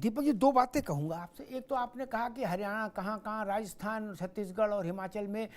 दीपक जी, दो बातें कहूंगा आपसे। एक तो आपने कहा कि हरियाणा कहाँ कहाँ, राजस्थान, छत्तीसगढ़ और हिमाचल में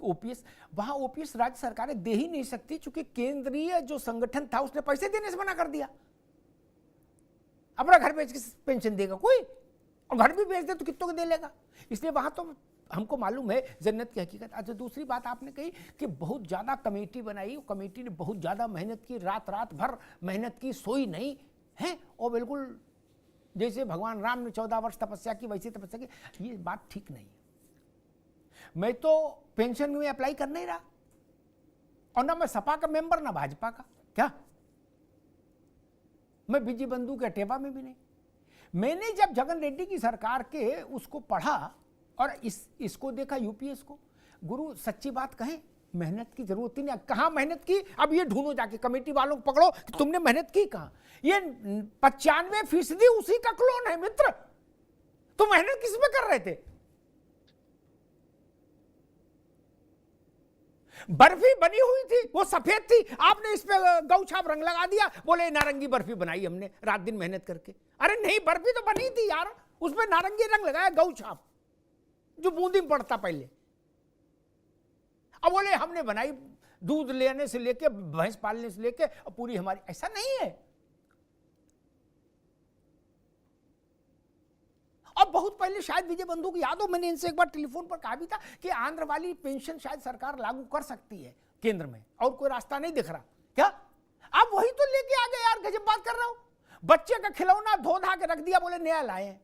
ओपीएस, वहाँ ओपीएस राज्य सरकारें दे ही नहीं सकती, चूंकि केंद्रीय जो संगठन था उसने पैसे देने से मना कर दिया। अपना घर बेच के पेंशन देगा कोई, और घर भी बेच दे तो कितनों को दे लेगा। इसलिए वहां तो हमको मालूम है जन्नत की हकीकत। अच्छा, दूसरी बात आपने कही कि बहुत ज्यादा कमेटी बनाई, कमेटी ने बहुत ज्यादा मेहनत की, रात रात भर मेहनत की, सोई नहीं है, और बिल्कुल जैसे भगवान राम ने 14 वर्ष तपस्या की वैसी तपस्या की। ये बात ठीक नहीं है। मैं तो पेंशन में अप्लाई कर नहीं रहा, और ना मैं सपा का मेंबर ना भाजपा का, क्या मैं बीजी बंधु के टेबा में भी नहीं। मैंने जब जगन रेड्डी की सरकार के उसको पढ़ा और इसको देखा, यूपीएस को, गुरु सच्ची बात कहें, मेहनत की जरूरत ही नहीं। कहां मेहनत की, अब ये ढूंढो जाके, कमेटी वालों को पकड़ो कि तुमने मेहनत की कहां। ये 95% उसी का क्लोन है मित्र। तो मेहनत किस में कर रहे थे? बर्फी बनी हुई थी, वो सफेद थी, आपने इस पे गौछाप रंग लगा दिया, बोले नारंगी बर्फी बनाई हमने रात दिन मेहनत करके। अरे नहीं, बर्फी तो बनी थी यार, उस पे नारंगी रंग लगाया, गौछाप जो बूंदी में पड़ता पहले। अब बोले हमने बनाई, दूध लेने से लेके, भैंस पालने से लेके पूरी हमारी। ऐसा नहीं है। और बहुत पहले शायद विजय बंधु को याद हो, मैंने इनसे एक बार टेलीफोन पर कहा भी था कि आंध्र वाली पेंशन शायद सरकार लागू कर सकती है केंद्र में, और कोई रास्ता नहीं दिख रहा। क्या आप वही तो लेके आ गए यार, गजब बात कर रहा हूं। बच्चे का खिलौना धो धा के रख दिया, बोले नया लाए हैं।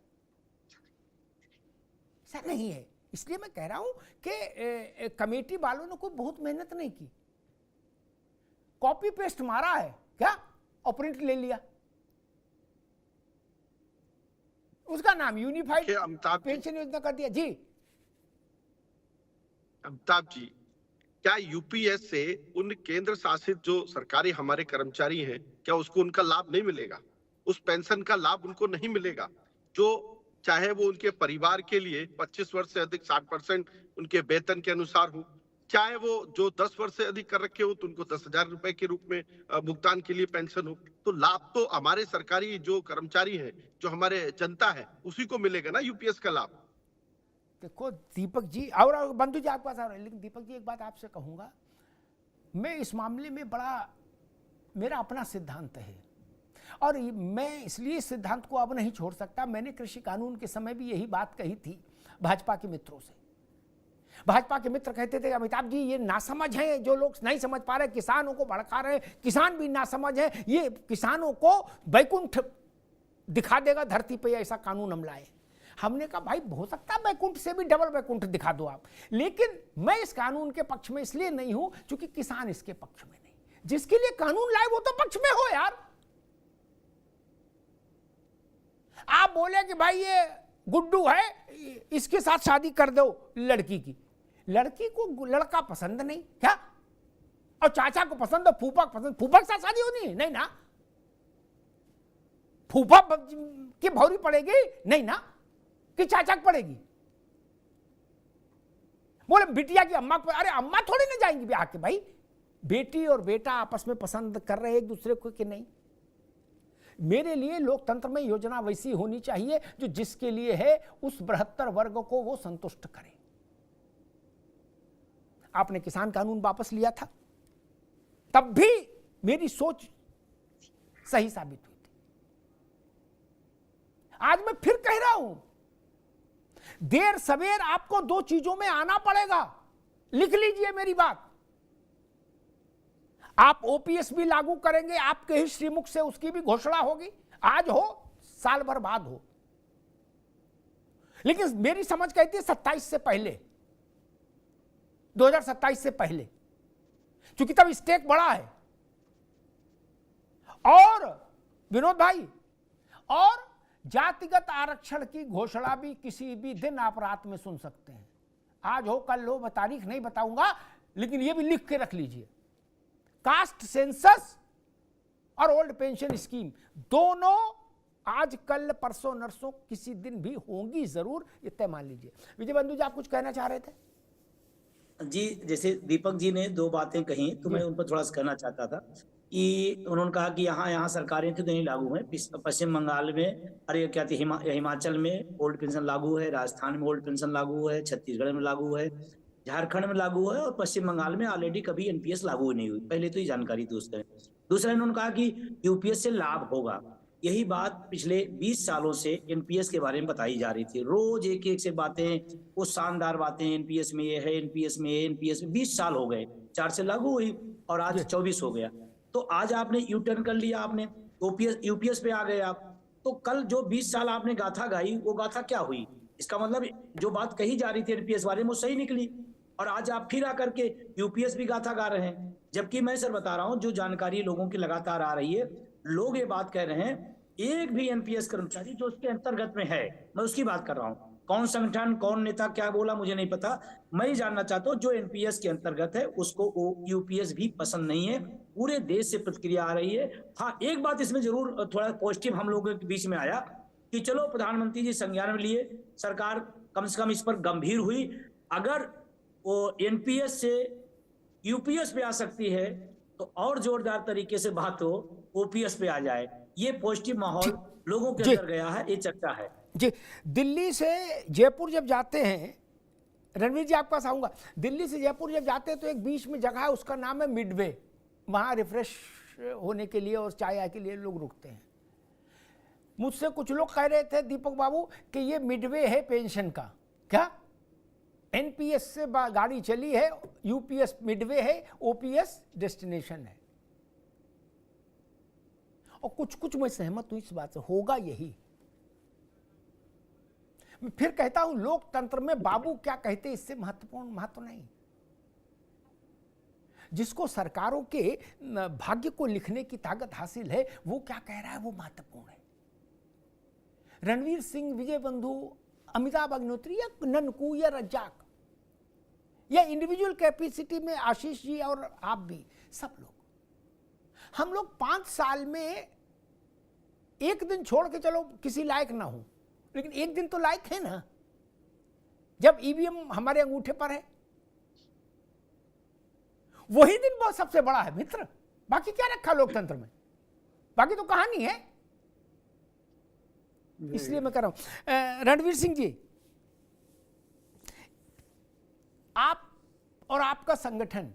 ऐसा नहीं है। इसलिए मैं कह रहा हूं कि कमेटी वालों ने कोई बहुत मेहनत नहीं की, कॉपी पेस्ट मारा है क्या, और प्रिंट ले लिया। उसका नाम यूनिफाइड पेंशन योजना कर दिया। जी अमिताभ जी, क्या यूपीएस से उन केंद्र शासित जो सरकारी हमारे कर्मचारी हैं, क्या उसको उनका लाभ नहीं मिलेगा? उस पेंशन का लाभ उनको नहीं मिलेगा, जो चाहे वो उनके परिवार के लिए 25 वर्ष से अधिक 60% उनके वेतन के अनुसार हो, चाहे वो जो 10 वर्ष से अधिक कर रखे हो तो उनको 10,000 रुपए के रूप में भुगतान के लिए पेंशन हो। तो लाभ तो हमारे सरकारी जो कर्मचारी हैं, जो हमारे जनता है, उसी को मिलेगा ना यूपीएस का लाभ। देखो दीपक जी, और बंधु जी आपके पास आ रहे हैं, लेकिन दीपक जी एक बात आपसे कहूंगा, मैं इस मामले में बड़ा, मेरा अपना सिद्धांत है, और मैं इसलिए इस सिद्धांत को अब नहीं छोड़ सकता। मैंने कृषि कानून के समय भी यही बात कही थी भाजपा के मित्रों से। भाजपा के मित्र कहते थे अमिताभ जी ये नासमझ है, जो लोग नहीं समझ पा रहे, किसानों को भड़का रहे, किसान भी नासमझ है, ये किसानों को बैकुंठ दिखा देगा धरती पे, ऐसा कानून हम लाए। हमने कहा भाई हो सकता है बैकुंठ से भी डबल बैकुंठ दिखा दो आप, लेकिन मैं इस कानून के पक्ष में इसलिए नहीं हूं क्योंकि किसान इसके पक्ष में नहीं। जिसके लिए कानून लाए वो तो पक्ष में हो यार। आप बोले कि भाई ये गुड्डू है, इसके साथ शादी कर दो लड़की की, लड़की को लड़का पसंद नहीं क्या, और चाचा को पसंद हो, फूफा को पसंद, फूफा के साथ शादी होनी है नहीं ना, फूफा की भौरी पड़ेगी नहीं ना, कि चाचा की पड़ेगी। बोले बिटिया की अम्मा को, अरे अम्मा थोड़ी ना जाएंगी ब्याह के भाई, बेटी और बेटा आपस में पसंद कर रहे एक दूसरे को कि नहीं। मेरे लिए लोकतंत्र में योजना वैसी होनी चाहिए जो जिसके लिए है उस बृहत्तर वर्ग को वो संतुष्ट करे। आपने किसान कानून वापस लिया था, तब भी मेरी सोच सही साबित हुई थी। आज मैं फिर कह रहा हूं, देर सवेर आपको दो चीजों में आना पड़ेगा, लिख लीजिए मेरी बात। आप ओपीएस भी लागू करेंगे, आपके ही श्रीमुख से उसकी भी घोषणा होगी, आज हो साल भर बाद हो, लेकिन मेरी समझ कहती है 27 से पहले, 2027 से पहले, क्योंकि तब स्टेक बड़ा है। और विनोद भाई, और जातिगत आरक्षण की घोषणा भी किसी भी दिन आप रात में सुन सकते हैं, आज हो कल हो, तारीख नहीं बताऊंगा, लेकिन यह भी लिख के रख लीजिए। कास्ट सेंसस और ओल्ड पेंशन स्कीम दोनों आज कल परसों नरसों किसी दिन भी होंगी जरूर, इतना मान लीजिए। विजय बंधु जी आप कुछ कहना चाह रहे थे? जी, जैसे दीपक जी ने दो बातें कही तो मैं उन पर थोड़ा सा कहना चाहता था। कि उन्होंने कहा कि यहाँ यहाँ सरकारें तो नहीं लागू हैं। पश्चिम बंगाल में, अरे क्या थी, हिमाचल में ओल्ड पेंशन लागू है, राजस्थान में ओल्ड पेंशन लागू है, छत्तीसगढ़ में लागू है, झारखंड में लागू है, और पश्चिम बंगाल में ऑलरेडी कभी एनपीएस लागू नहीं हुई। पहले तो ये जानकारी थी उसका। दूसरा, इन्होंने कहा कि यूपीएस से लाभ होगा। यही बात पिछले 20 सालों से एनपीएस के बारे में बताई जा रही थी। रोज एक एक से बातें, वो शानदार बातें, एनपीएस में ये है, एनपीएस में, एनपीएस में। 20 साल हो गए, 4 से लागू हुई और आज 24 हो गया। तो आज आपने यू टर्न कर लिया, आपने यूपीएस पे आ गए आप। तो कल जो 20 साल आपने गाथा गाई, वो गाथा क्या हुई? इसका मतलब जो बात कही जा रही थी एनपीएस बारे में वो सही निकली, और आज आप फिर आकर के यूपीएस भी गाथा गा रहे हैं। जबकि मैं सर बता रहा हूं, जो जानकारी लोगों की लगातार आ रही है, लोग ये बात कह रहे हैं, एक भी एनपीएस कर्मचारी जो उसके अंतर्गत में है, मैं उसकी बात कर रहा हूं। कौन संगठन, कौन नेता क्या बोला मुझे नहीं पता। मैं ही जानना चाहता हूं, जो एनपीएस के अंतर्गत है उसको यूपीएस भी पसंद नहीं है। पूरे देश से प्रतिक्रिया आ रही है। हाँ, एक बात इसमें जरूर थोड़ा पॉजिटिव हम लोगों के बीच में आया कि चलो प्रधानमंत्री जी संज्ञान में लिए, सरकार कम से कम इस पर गंभीर हुई। अगर वो एनपीएस से यूपीएस पे आ सकती है तो और जोरदार तरीके से बात हो, ओपीएस पे आ जाए। ये पॉजिटिव माहौल लोगों के अंदर गया है, ये चर्चा है जी। दिल्ली से जयपुर जब जाते हैं, रणवीर जी आपके पास आऊंगा, दिल्ली से जयपुर जब जाते हैं तो एक बीच में जगह है, उसका नाम है मिडवे। वहाँ रिफ्रेश होने के लिए और चाय के लिए लोग रुकते हैं। मुझसे कुछ लोग कह रहे थे, दीपक बाबू, कि ये मिडवे है पेंशन का। क्या? एनपीएस से गाड़ी चली है, यूपीएस मिडवे है, ओपीएस डेस्टिनेशन है। और कुछ कुछ मैं सहमत हूं इस बात से, होगा यही। मैं फिर कहता हूं, लोकतंत्र में बाबू क्या कहते इससे महत्वपूर्ण महत्व नहीं। जिसको सरकारों के भाग्य को लिखने की ताकत हासिल है, वो क्या कह रहा है वो महत्वपूर्ण है। रणवीर सिंह, विजय बंधु, अमिताभ अग्निहोत्री या ननकू या रज्जाक या इंडिविजुअल कैपेसिटी में आशीष जी और आप भी, सब लोग, हम लोग 5 साल में एक दिन छोड़ के चलो किसी लायक ना हो, लेकिन एक दिन तो लायक है ना, जब ईवीएम हमारे अंगूठे पर है। वही दिन बहुत सबसे बड़ा है मित्र। बाकी क्या रखा लोकतंत्र में? बाकी तो कहानी है। इसलिए मैं कह रहा हूं, रणवीर सिंह जी, आप और आपका संगठन,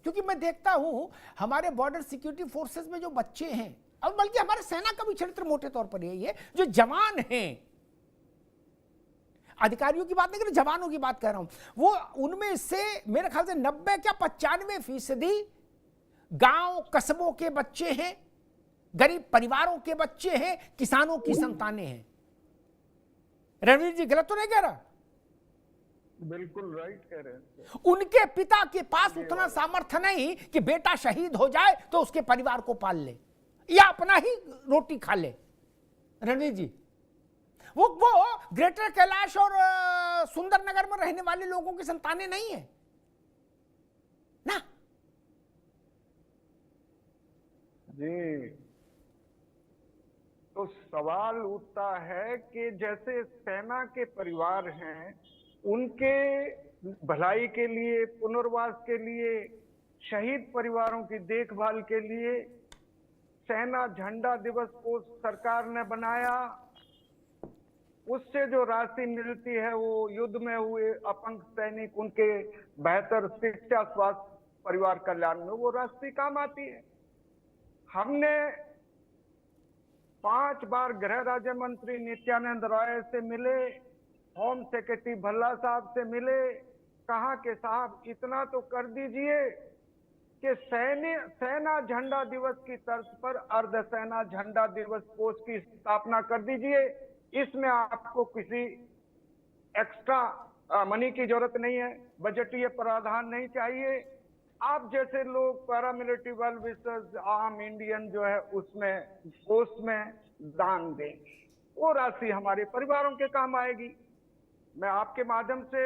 क्योंकि मैं देखता हूं हमारे बॉर्डर सिक्योरिटी फोर्सेस में जो बच्चे हैं, और बल्कि हमारे सेना का भी चरित्र मोटे तौर पर यही है, जो जवान हैं, अधिकारियों की बात नहीं कर रहा, जवानों की बात कर रहा हूं, वो उनमें से मेरे ख्याल से 90 क्या 95% गांव कस्बों के बच्चे हैं, गरीब परिवारों के बच्चे हैं, किसानों की संतानें हैं। रणवीर जी गलत तो नहीं कह रहा? बिल्कुल राइट कह रहे हैं। उनके पिता के पास उतना सामर्थ्य नहीं कि बेटा शहीद हो जाए तो उसके परिवार को पाल ले या अपना ही रोटी खा ले। रणवीर जी, वो ग्रेटर कैलाश और सुंदरनगर में रहने वाले लोगों की संतानें नहीं है ना जी। तो सवाल उठता है कि जैसे सेना के परिवार हैं, उनके भलाई के लिए, पुनर्वास के लिए, शहीद परिवारों की देखभाल के लिए सेना झंडा दिवस को सरकार ने बनाया। उससे जो राशि मिलती है वो युद्ध में हुए अपंग सैनिक, उनके बेहतर शिक्षा, स्वास्थ्य, परिवार कल्याण में वो राशि काम आती है। हमने 5 बार गृह राज्य मंत्री नित्यानंद राय से मिले, होम सेक्रेटरी भल्ला साहब से मिले, कहा कि साहब इतना तो कर दीजिए कि सेना झंडा दिवस की तर्ज पर अर्धसेना झंडा दिवस कोष की स्थापना कर दीजिए। इसमें आपको किसी एक्स्ट्रा मनी की जरूरत नहीं है, बजटीय प्रावधान नहीं चाहिए। आप जैसे लोग पैरामिलिट्री वेल विशर्स, आम इंडियन जो है उसमें कोष में दान देंगे, वो राशि हमारे परिवारों के काम आएगी। मैं आपके माध्यम से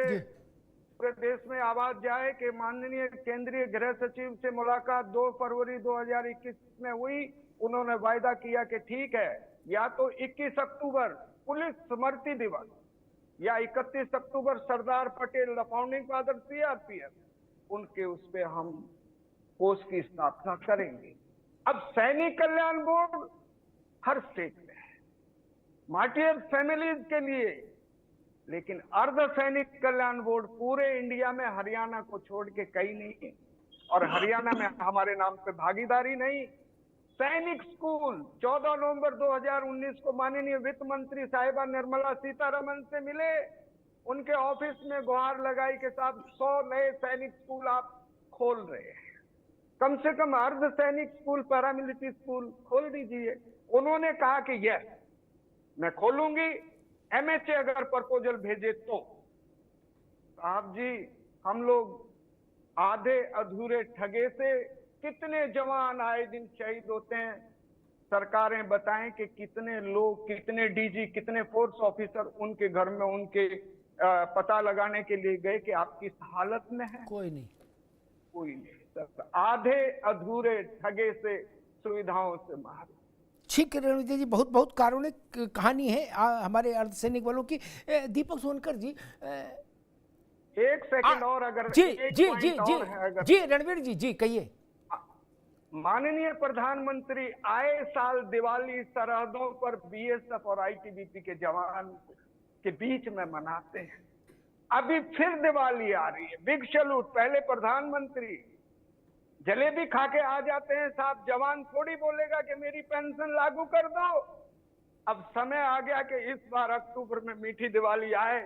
पूरे देश में आवाज जाए कि माननीय केंद्रीय गृह सचिव से मुलाकात 2 फरवरी 2021 में हुई। उन्होंने वायदा किया कि ठीक है, या तो 21 अक्टूबर पुलिस स्मृति दिवस या 31 अक्टूबर Sardar Patel the founding father CRPF, उनके उस पे हम कोष की स्थापना करेंगे। अब सैनिक कल्याण बोर्ड हर स्टेट में है, मार्टियर फैमिलीज के लिए, लेकिन अर्ध सैनिक कल्याण बोर्ड पूरे इंडिया में हरियाणा को छोड़ के कहीं नहीं है, और हरियाणा में हमारे नाम पे भागीदारी नहीं। सैनिक स्कूल 14 नवंबर 2019 को माननीय वित्त मंत्री साहिबा निर्मला सीतारमन से मिले, उनके ऑफिस में गुहार लगाई के साथ 100 नए सैनिक स्कूल आप खोल रहे हैं, कम से कम अर्ध सैनिक स्कूल, पैरामिलिट्री स्कूल खोल दीजिए। उन्होंने कहा कि यस मैं खोलूंगी, एमएचए अगर प्रपोजल भेजे तो। साहब जी, हम लोग आधे अधूरे ठगे से कितने जवान आए दिन शहीद होते हैं, सरकारें बताएं कि कितने लोग, कितने डीजी, कितने फोर्स ऑफिसर उनके घर में उनके पता लगाने के लिए गए कि आप किस हालत में हैं। कोई नहीं, कोई नहीं सर, आधे अधूरे ठगे से, सुविधाओं से मारे। ठीक है रणवीर जी, बहुत बहुत कारुणिक कहानी है हमारे अर्धसैनिक बलों की। दीपक सोनकर जी, एक सेकंड और अगर जी एक जी पॉइंट जी जी और है, अगर जी रणवीर जी जी कहिए। माननीय प्रधानमंत्री आए साल दिवाली सरहदों पर बीएसएफ और आईटीबीपी के जवान के बीच में मनाते हैं। अभी फिर दिवाली आ रही है, बिग सैल्यूट। पहले प्रधानमंत्री जलेबी खा के आ जाते हैं, साहब जवान थोड़ी बोलेगा कि मेरी पेंशन लागू कर दो। अब समय आ गया कि इस बार अक्टूबर में मीठी दिवाली आए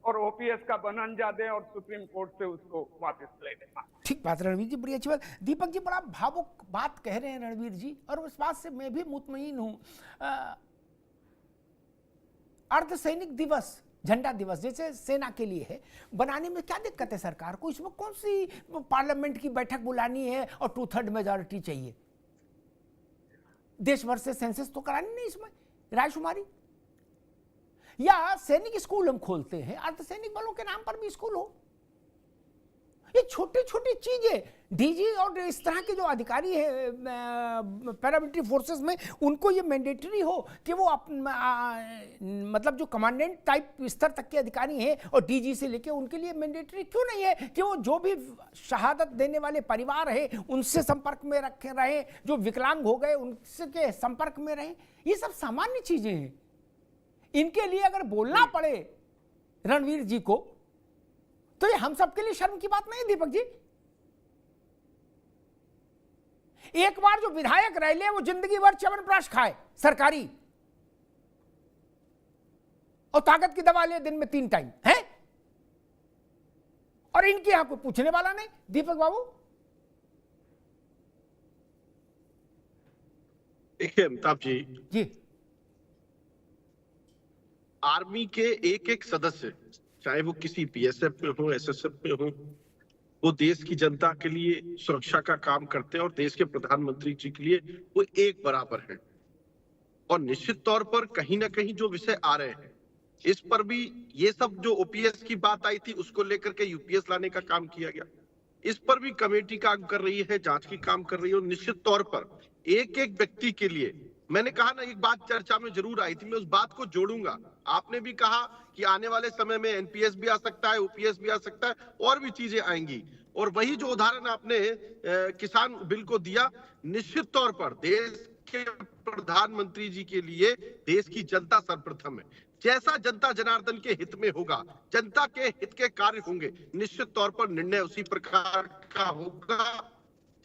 और ओपीएस का बनंजा दें और सुप्रीम कोर्ट से उसको वापस ले लें। ठीक बात रणवीर जी, बड़ी अच्छी बात। दीपक जी बड़ा भावुक बात कह रहे हैं रणवीर जी, और उस बात से मैं भी मुतमईन हूं। अर्धसैनिक दिवस, झंडा दिवस जैसे सेना के लिए है, बनाने में क्या दिक्कत है सरकार को? इसमें कौन सी पार्लियामेंट की बैठक बुलानी है और 2/3 मेजॉरिटी चाहिए? देश भर से सेंसस तो करानी नहीं, इसमें रायशुमारी। या सैनिक स्कूल हम खोलते हैं, अर्धसैनिक बलों के नाम पर भी स्कूल हो। ये छोटी छोटी चीजें, डीजी और इस तरह के जो अधिकारी हैं पैरामिलिट्री फोर्सेस में, उनको ये मैंडेटरी हो कि वो मतलब जो कमांडेंट टाइप स्तर तक के अधिकारी हैं और डीजी से लेके, उनके लिए मैंडेटरी क्यों नहीं है कि वो जो भी शहादत देने वाले परिवार है उनसे संपर्क में रखे रहे, जो विकलांग हो गए उनसे संपर्क में रहे। ये सब सामान्य चीजें हैं, इनके लिए अगर बोलना पड़े रणवीर जी को तो ये हम सबके लिए शर्म की बात नहीं है। दीपक जी, एक बार जो विधायक रह ले वो जिंदगी भर च्यवनप्राश खाए सरकारी, और ताकत की दवा ले दिन में 3 टाइम है, और इनके यहां कोई पूछने वाला नहीं। दीपक बाबू, देखिए अमिताभ जी, आर्मी के एक एक सदस्य, चाहे वो किसी बीएसएफ में हो, एसएसएफ में हो, वो देश की जनता के लिए सुरक्षा का काम करते हैं और देश के प्रधानमंत्री जी के लिए वो एक बराबर है। और निश्चित तौर पर कहीं ना कहीं जो विषय आ रहे हैं, इस पर भी ये सब जो ओपीएस की बात आई थी उसको लेकर के यूपीएस लाने का काम किया गया, इस पर भी कमेटी काम कर रही है, जांच की काम कर रही है। और निश्चित तौर पर एक एक व्यक्ति के लिए, मैंने कहा ना, एक बात चर्चा में जरूर आई थी, मैं उस बात को जोड़ूंगा। आपने भी कहा कि आने वाले समय में एनपीएस भी आ सकता है, ओपीएस भी आ सकता है, और भी चीजें आएंगी। और वही जो उदाहरण आपने किसान बिल को दिया, निश्चित तौर पर देश के प्रधानमंत्री जी के लिए देश की जनता सर्वप्रथम है। जैसा जनता जनार्दन के हित में होगा, जनता के हित के कार्य होंगे, निश्चित तौर पर निर्णय उसी प्रकार का होगा।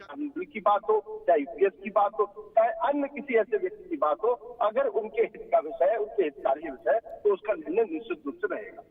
चाहे की बात हो, चाहे यूपीएस की बात हो, चाहे अन्य किसी ऐसे व्यक्ति की बात हो, अगर उनके हित का विषय है, उनके हितकारी विषय है, तो उसका निर्णय निश्चित रूप से रहेगा।